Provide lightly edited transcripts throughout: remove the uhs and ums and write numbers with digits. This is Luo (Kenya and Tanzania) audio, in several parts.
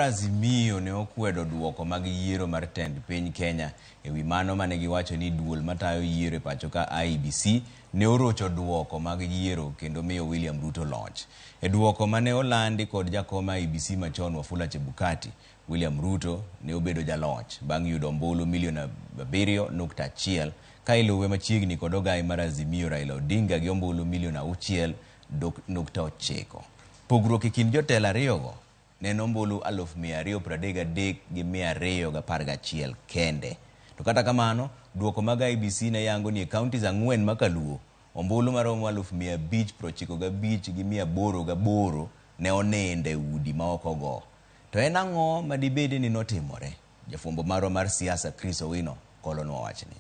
Azimio ne okwedo duoko mag yiero mar tend piny Kenya ewi mano mane giwacho ni duol matayo yiero e pacho ka IEBC ne orocho duoko mag yiero kendo miyo William Ruto loch. E duoko mane olandi kod jakom IEBC machon Wafula Chebukati, William Ruto ne obedo jaloch bang' yudo ombulu milion 7.1 ka iluwe machiegni kod ogai mar Azimio Raila Odinga gi ombulu milion 6.9. Pogruok e kind jotelo ariyogo ne ombulu 233 gi 211 kende. To kata kamano, duoko mag IEBC ne yango ni e kauntis 4 ma Kaluo, ombulu maromo 595 gi 808 ne onende udi ma ok ogo. To en ang'o madibedi ni notimore? Jafwambo marwa mar siasa Chris Owino kolonwa wachni.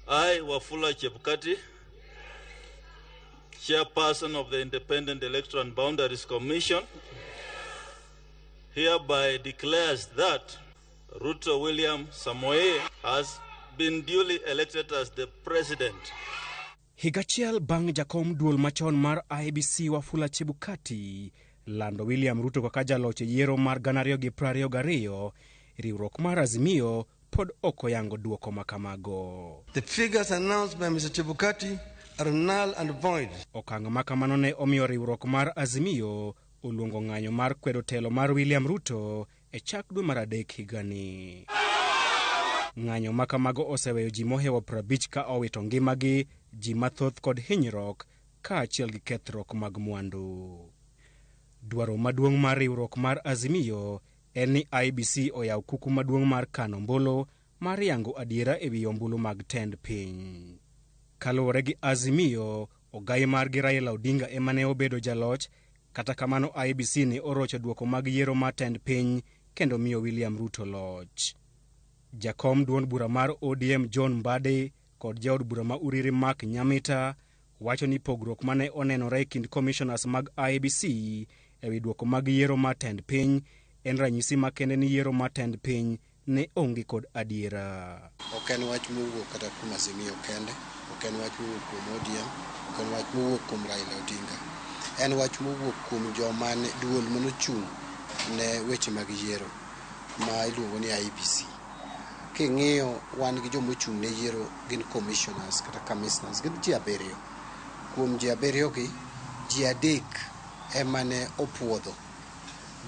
I, Wafula Chebukati, Chairperson of the Independent Electoral and Boundaries Commission, hereby declares that Ruto William Samoei has been duly elected as the president. Higachiel bang' jakom duol machon mar IEBC Wafula Chebukati lando William Ruto kaka jaloch yiero mar 2022, riwruok mar Azimio pod okoyango duoko makamago. The figures announced by Mr. Chebukati are null and void. Okang' makamano ne omiyo riwruok mar Azimio oluongo ng'anyo mar kwedo telo mar William Ruto e chak dwe mar adek higani. Ng'anyo makamago oseweyo ji mohewo 50 ka owito ngimagi, ji mathoth kod hinyruok kaachiel gi kethruok mag mwandu. Dwaro maduong' mar riwruok mar Azimio en ni IEBC oyaw kuku maduong' mar kano ombulu mar yango adiera ewi ombulu mag tend piny. Kaluwore gi Azimio, ogai margi Raila Odinga ema ne obedo jaloch, kata kamano IEBC ne orocho duoko mag yiero mar tend piny kendo miyo William Ruto loch. Jakom duond bura mar ODM John Mbadi kod jaod bura ma Uriri Mark Nyamita wacho ni pogruok mane onenore kind commissioners mag IEBC ewi duoko mag yiero mar tend piny en ranyisi makende ni yiero mar tend piny ne onge kod adiera. Ok en wach mowuok kata kuom Azimio kende, ok en wach mowuok kuom ODM, ok en wach mowuok kuom Raila Odinga. En wach mowuok kuom joma ne duol manochung' ne weche mag yiero ma iluongo ni IEBC. King'iyo wan gi joma ochung' ne yiero gin commissioners kata commissioners, gin ji 7. Kuom ji 7 gi, ji 3 ema ne opuodho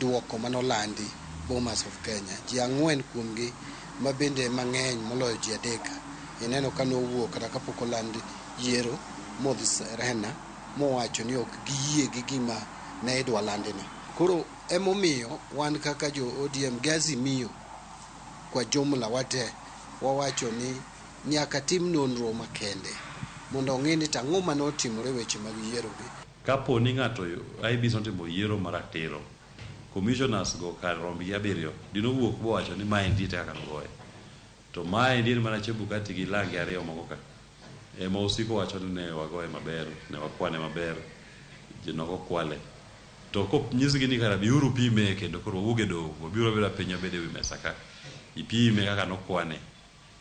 duoko manolandi Bomas of Kenya. Ji 4 kuomgi ma bende mang'eny moloyo ji 3 ineno ka nowuok kata kapok olandi yiero modhi Serena mowacho ni ok giyie gi gima ne idwa landini. Koro emomiyo wan kaka jo ODM gi Azimio kwa jumla wate wawacho ni nyaka tim nonro makende mondo ong'e ni tang'o manotimore weche mag yiero gi. Kapo ni ng'ato IEBC notimo yiero maratiro, commissioners go kar romb 7 dinowuok bowacho ni mae ndite kaka nogoye. To mae ndite mana Chebukati gi langi 2 moko ka ema osiko wacho ni ne wagoye maber, ne wakwane maber, jinoko kwale. To kop nyisgi ni kara biuru pime kendo koro wuge do, wabiro beda piny obede wi mesa ka. Ipime kaka nokwane,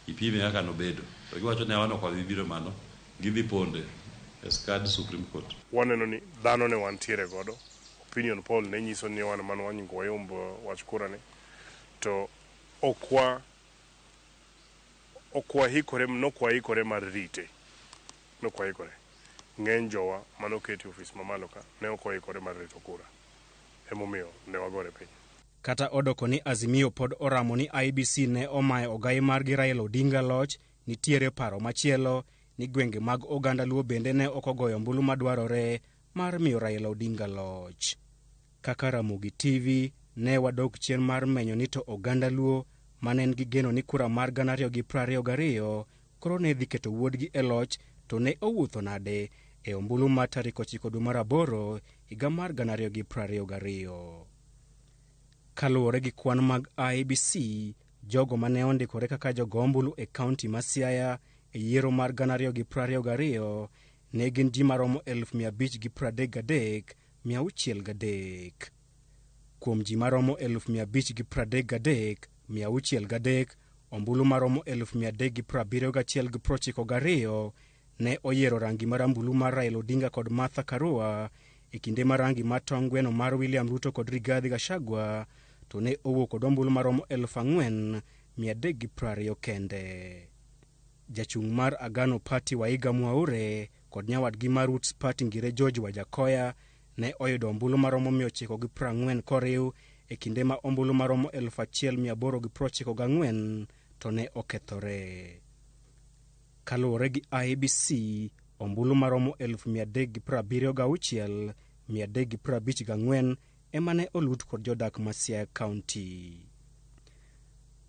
ipime kaka nobedo. To giwacho ni awano kwa bibiro mano, gidhi ponde eskad Supreme Court. Waneno ni dhano ne wantiere godo. Opinion poll ne nyiso ni wan man wanyingo wayomb wach kura ne. To okwa hikore mar rite. Nokwa hikore. Ng'eny jowa manoketi ofis mamalo ka ne ok oikore mar rito kura. Emomiyo ne wagore piny. Kata odoko ni Azimio pod oramo ni IEBC ne omayo ogai margi Raila Odinga loch, nitiere paro machielo ni gwenge mag oganda Luo bende ne okogoyo ombulu madwarore mar miyo Raila Odinga loch. Kaka Ramogi TV ne wadok chien mar menyo ni to oganda Luo manen gi geno ni kura mar 2022 koro ne dhi keto wuodgi e loch, to ne owuotho nade e ombulu mar tarik 9 dwe mar 8 higa mar 2022. Kaluwore gi kwan mag IEBC, jogo mane ondikore kaka jogo ombulu e kaunti ma Siaya e yiero mar 2022 ne gin ji maromo 533,603. Kuom ji maromo 533,603, ombulu maromo 371,992 ne oyiero rangi marambulu mar Raila Odinga kod Martha Karua e kinde ma rangi mar tong' gweno mar William Ruto kod Rigathi Gachagua to ne owuok kod ombulu maromo 4,320 kende. Jachung' mar Agano Party Waiga Mwaure kod nyawadgi mar Roots Party Ngire George Wajakoya ne oyudo ombulu maromo 940 koriw e kinde ma ombulu maromo 1,894 to ne okethore. Kaluwore gi IEBC, ombulu maromo 376,354 ema ne olut kod jodak ma Siaya County.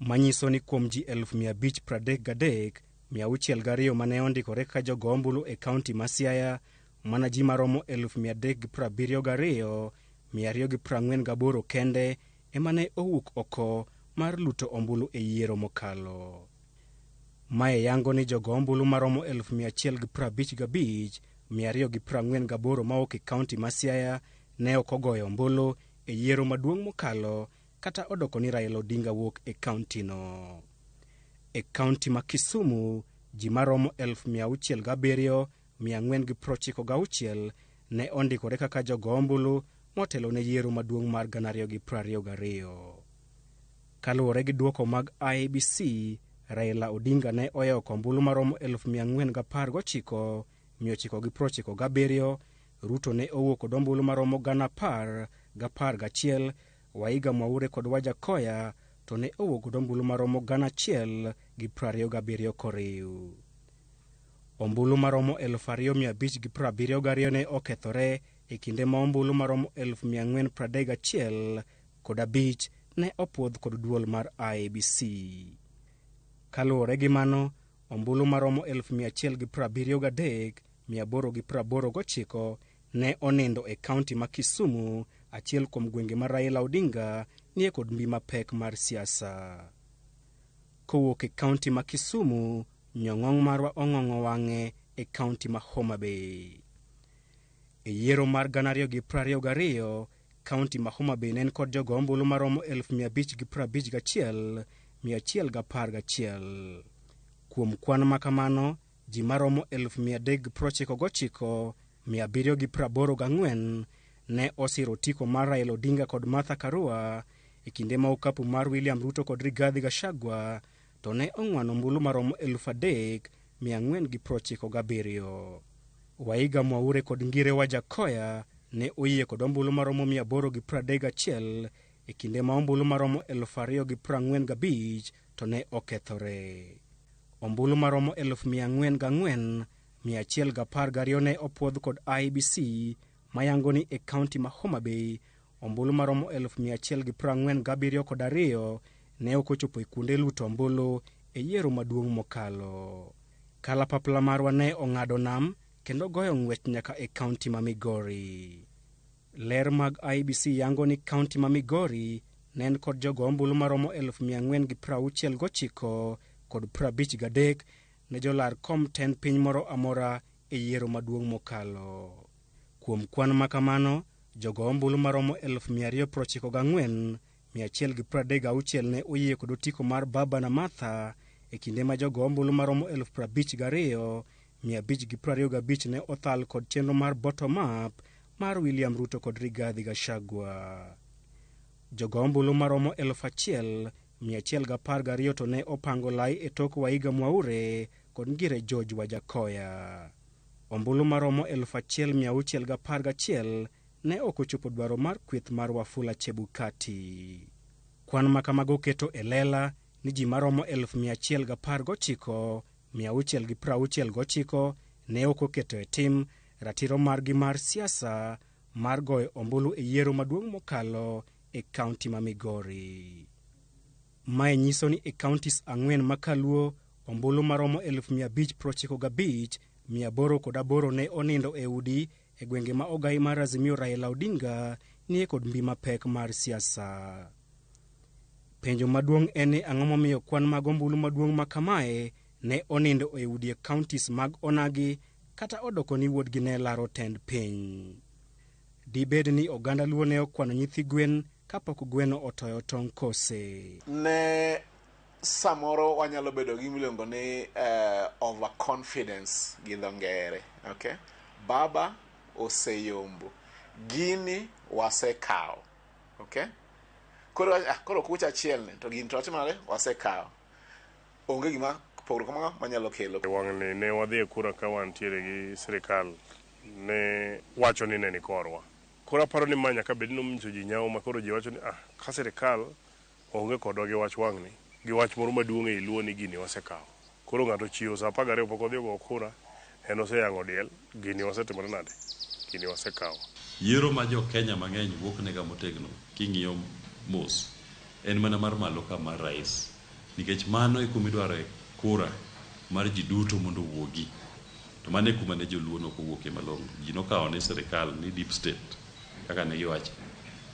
Manyiso ni kuom ji 533,602 mane ondikore ka jogo ombulu e kaunti ma Siaya, mana ji maromo 372,248 kende ema ne owuok oko mar luto ombulu e yiero mokalo. Mae yango ni jogo ombulu maromo 155,248 mawuok e kaunti ma Siaya ne ok ogoyo ombulu e yiero maduong' mokalo, kata odoko ni Raila Odinga wuok e kaunti no. E kaunti ma Kisumu, ji maromo 607,496 ne ondikore kaka jogo ombulu motelo ne yiero maduong' mar 2022. Kaluwore gi duoko mag IEBC, Raila Odinga ne oyoko ombulu maromo 419,997, Ruto ne owuok kod ombulu maromo 10,011, Waiga Mwaure kod Wajakoya to ne owuok kod ombulu maromo 1,027 koriw. Ombulu maromo 2,572 ne okethore e kinde ma ombulu maromo 431 kod 5 ne opuodh kod duol mar IEBC. Kaluwore gi mano, ombulu maromo 173,889 ne onindo e kaunti ma Kisumu, achiel kuom gwenge ma Raila Odinga nie kod mbi mapek mar siasa. Kowuok e kaunti ma Kisumu, Nyong'ong marwa ong'ong'o wang'e e kaunti ma Homa Bay. E yiero mar 2022, kaunti ma Homa Bay ne kod jogo ombulu maromo 551,111. Kuom kwan makamano, ji maromo 399,784 ne osiro otiko mar Raila Odinga kod Martha Karua e kinde ma okapu mar William Ruto kod Rigathi Gachagua to ne ong'wano ombulu maromo 3,497. Waiga Mwaure kod Ngire Wajakoya ne oyie kod ombulu maromo 831 e kinde ma ombulu maromo 2,045 to ne okethore. Ombulu maromo 404,112 ne opuodh kod IEBC, mayango ni e kaunti ma Homa Bay, ombulu maromo 1,047,2 ne okochopo e kuonde luto ombulu e yiero maduong' mokalo. Kalapapla marwa ne ong'ado nam kendo goyo ng'wech nyaka e kaunti ma Migori. Ler mag IEBC yango ni kaunti ma Migori ne en kod jogo ombulu maromo 469 kod 53 ne jolar kom ten piny moro amora e yiero maduong' mokalo. Kuom kwan makamano, jogo ombulu maromo 294,136 ne oyie kod otiko mar Baba na Martha e kinde ma jogo ombulu maromo 52,525 ne othal kod chenro mar bottom up mar William Ruto kod Rigathi Gachagua. Jogo ombulu maromo 1,112 to ne opango lai e tok Waiga Mwaure kod Ngire George Wajakoya. Ombulu maromo 1,611 ne okochopo dwaro mar kweth mar Wafula Chebukati. Kwan makamago keto e lela ni ji maromo 119,669 ne okoketo e tim ratiro margi mar siasa mar goyo ombulu e yiero maduong' mokalo e kaunti ma Migori. Mae nyiso ni e kauntis 4 ma Kaluo, ombulu maromo 595,808 ne onindo e udi e gwenge ma ogai mar Azimio Raila Odinga nie kod mbi mapek mar siasa. Penjo maduong' en ni ang'o momiyo kwan mag ombulu maduong' ma kamae ne onindo e udi e kauntis mag onagi kata odoko ni wuodgi ne laro tend piny. Dibed ni oganda Luo ne okwano nyithi gwen kapok gweno otoyo tong' kose. Ne samoro wanyalo bedo gi miluongo ni overconfidence gi dho ngere, okay? Baba oseyombo. gini wasekao, okay? Koro kucha achiel ne to gini to timore wasekao. Onge gima pogruok moro manyalo kelo. Wang'ni ne wadhi e kura ka wantiere gi sirikal ne wacho ni ne ni korwa. Koro aparo ni ma nyaka bed ni omiyo ji nyawo ma koro ji wacho ni ka sirikal onge kodwa gi wach wang'ni, gi wach moro maduong' e Luo ni gini wasekawo. Koro ng'ato chiwo sa 12 pok odhi go kura, en oseyang'o diel, gini wasetimore nade? Gini wasekawo. Yiero ma jo Kenya mang'eny wuok nega motegno king'iyo mos en mana mar malo ka mar rais, nikech mano e kuma idware kura mar ji duto mondo wuogi. To mano e kuma ne joluo no kowuoke malong'o. Ji nokawo ne sirikal ni deep state kaka ne giwacho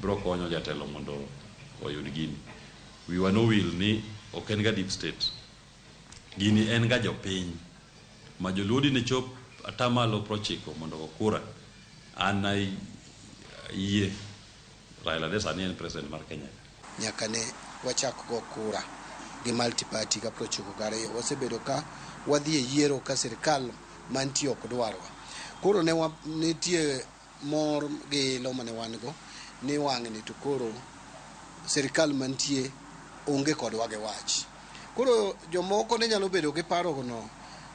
biro konyo jatelo mondo oyud gini. Wiwa no wil ni ok en ga deep state, gini en ga jopiny ma joluo ne chop atamalo 90 mondo go kura. An yie Raila de sani en president mar Kenya. Nyaka ne wachak go kura gi multi party ka 92 wasebedo ka wadhi e yiero ka sirikal mantie ok dwarwa. Koro ne nitie mor gi lo mane wan go ni wang'ni to koro sirikal mantie onge kodwa gi wach. Koro jomoko ne nyalo bedo gi paro no,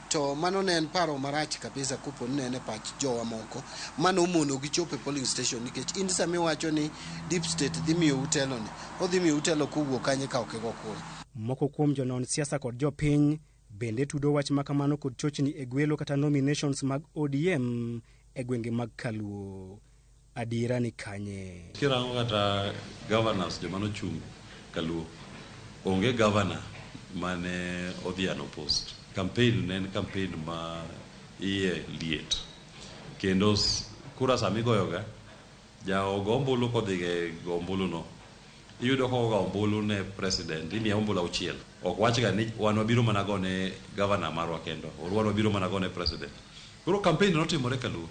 to mano ne en paro marach kabisa kupo ne e pach jowa moko mano mono gi chope polling station, nikech in sami wacho ni deep state dhi miyo utelo ni odhi miyo utelo kuwuok kanye ka ok go kura. Moko kuom jonon siasa kod jopiny bende tudo wach makamano kod chochni e gwelo kata nominations mag ODM e gwenge mag Kaluo. Adira ni kanye. Kirango kata governors joma nochung' Kaluo, onge governor mane odhiano post. Campaign ne en campaign ma iye liet. Kendo kura sami goyoga, ja ogo ombulu kodhige go ombulu no, iyudo ko ogo ombulu ne president, imiya ombulu 6. Ok wachga ni wan wabiro mana gone governor marwa kendo, or wan wabiro mana gone president. Koro campaign notimore Kaluo.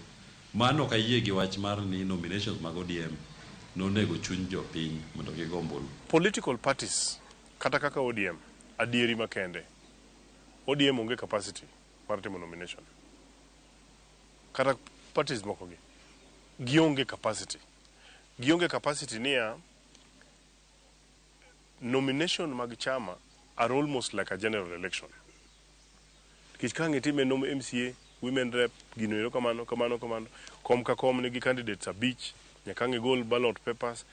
Mano ka yie gi wach mar ni nominations mag ODM nonego chuny jopiny mondo gigo ombulu. Political parties kata kaka ODM adieri makende, ODM onge capacity mar timo nomination. Kata parties moko gionge capacity. Gionge capacity niya nomination mag chama are almost like a general election. Kich kange time MCA, women rep, ginoero kamano. Kom ka kom nigi candidates abich, nyakange goal ballot papers.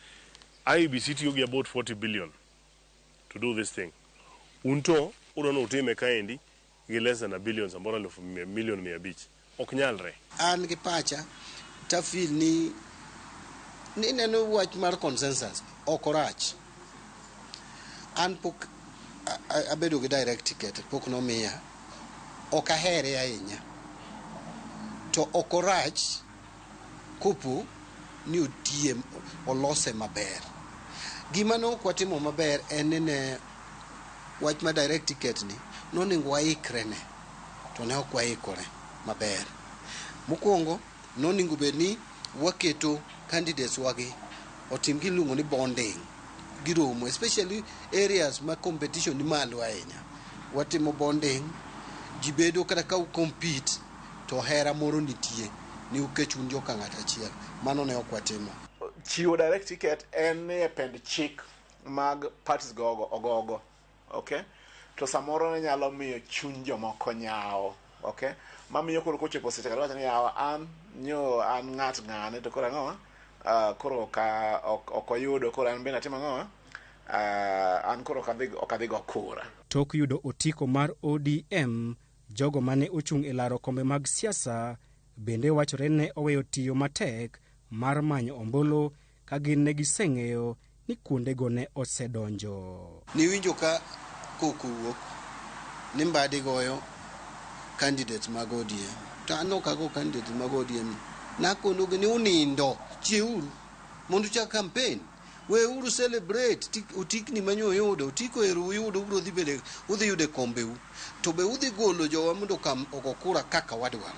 IEBC tiyo gi about 40 billion to do this thing. Unto, udono utime kaendi, gi less than a billion, sambora million 500. Ok nyalre. An gi pacha, ta feel ni neno wach mar consensus, okorach. An pok abedo gi direct ticket, pok nomiya, ok ahere ahinya. To okorach kupo ni otie olose maber. Gima no kwatimo maber en ne wach ma direct ticket ni noningo waikre ne, to ne ok waikore maber. Mokwongo noningo bed ni waketo candidates wagi otim giluongo ni bonding giromo, especially areas ma competition ni malo ahinya. Watimo bonding, jibedo kata ka compete to hera moro nitie ni ukechun joka ng'ata achiel. Mano ne ok watimo. Chiwo direct ticket en e pend chik mag parties ogogo, okay? To samoro ne nyalo miyo chuny jomoko nyawo, okay? Mamiyo koro kochopo seche kata wacho ni an ng'at ng'ane to koro ang'o? Koro ok oyudo, koro an bende atimo ang'o? An koro ok adhi go kura. Tok yudo otiko mar ODM, jogo mane ochung' e laro kombe mag siasa bende wachore ne oweyo tiyo matek mar manyo ombulu ka gin ne giseng'eyo ni kuondego ne osedonjo. Niwinjo ka koko wuok ni Mbadi goyo candidates mag ODM. To an ok ago candidates mag ODM. Nakonogi ni unindo, chieuru, mondo chak campaign. We uru celebrate, utikni manyo yudo, utiko eru yudo, udhi yude kombeu. To be udhi golo jowa mondo kam okokura kaka wadwaro.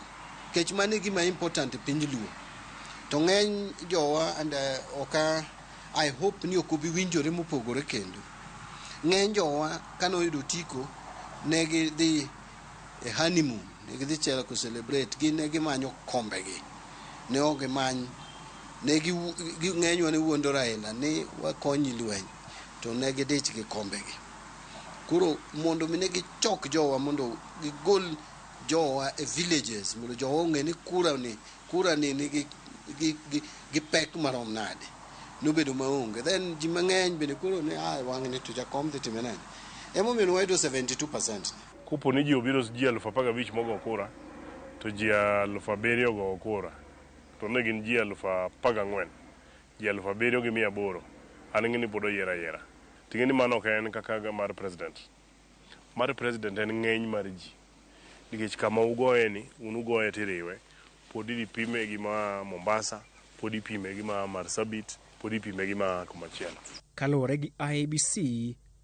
Kech mane gima important piny Luo. To ng'eny jowa and I hope ni okobi winjore mopogore kendo. Ng'eny jowa kano yudo tiko negi dhi e honeymoon, negi dhi chela ko celebrate, gi negi manyo kombegi. Ne ok many ne ng'enywa ni wuondo Raila ni wakonyi lweny to ne gidich gi kombegi. Koro mondo mi ne gichok jowa mondo gigol jowa e villages mondo jowa ong'e ni kura ni gi pek marom nade nobedo maonge. Then ji mang'eny bende koro ne wang' ni to jakom dhi time nade emomiyo wayudo 72%. Kopo ni ji obiro ji 15,000 mogo kura to ji 7,000 go kura to ne gin ji 14,000 ji 7,800 an ng'e ni pod oyiero ayiera. Ting'e ni mano ok en kaka mar president. Mar president en ng'eny mar ji nikech kama ugoye ni unugoye tiriwe, pod idhi pime gi ma Mombasa, pod ipime gi ma Marsabit, pod ipime gi ma kumachielo. Kaluwore gi IEBC,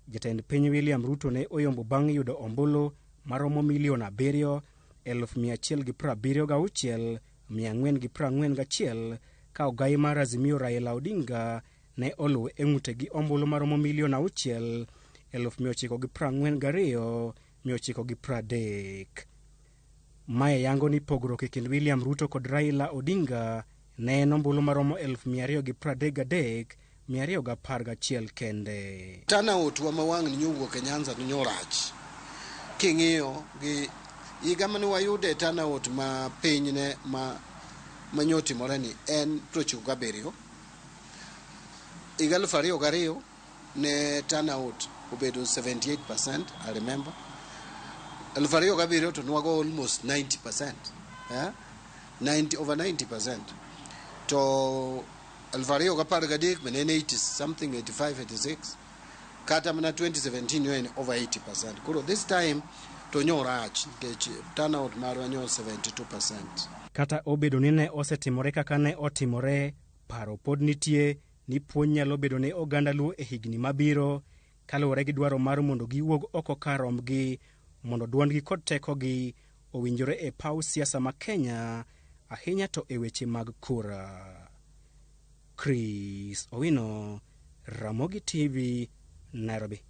jatend piny William Ruto ne oyombo bang' yudo ombulu maromo milion 7,176,441 ka ogai mar Azimio Raila Odinga ne oluwe e ng'ute gi ombulu maromo milion 6,942,930. Mae yango ni pogruok e kind William Ruto kod Raila Odinga ne en ombulu maromo 233,211 kende. Turnout wa mawang' ni nyowuok e Nyanza ni nyorach. King'iyo gi higa mane wayude turnout ma piny ne manyotimore ni en 97. Higa 2002 ne turnout obedo 78%, I remember. 2007 to nwago almost 90%. Over 90%. To 2013 mene 80 something 85 86. Kata mana 2017 yo en over 80%. Kuro this time to nyorach nikech turnout marwa nyo 72%. Kata obedo ni ne osetimore kaka ne otimore, paro pod nitie ni puonj nyalo bedo ne oganda Luo e higni mabiro kaluwore gi dwaro mar mondo giwuog oko kar rombgi mondo duondgi kod tekogi owinjore e paw siasa ma Kenya, ahinya to e weche mag kura. Chris Owino, Ramogi TV, Nairobi.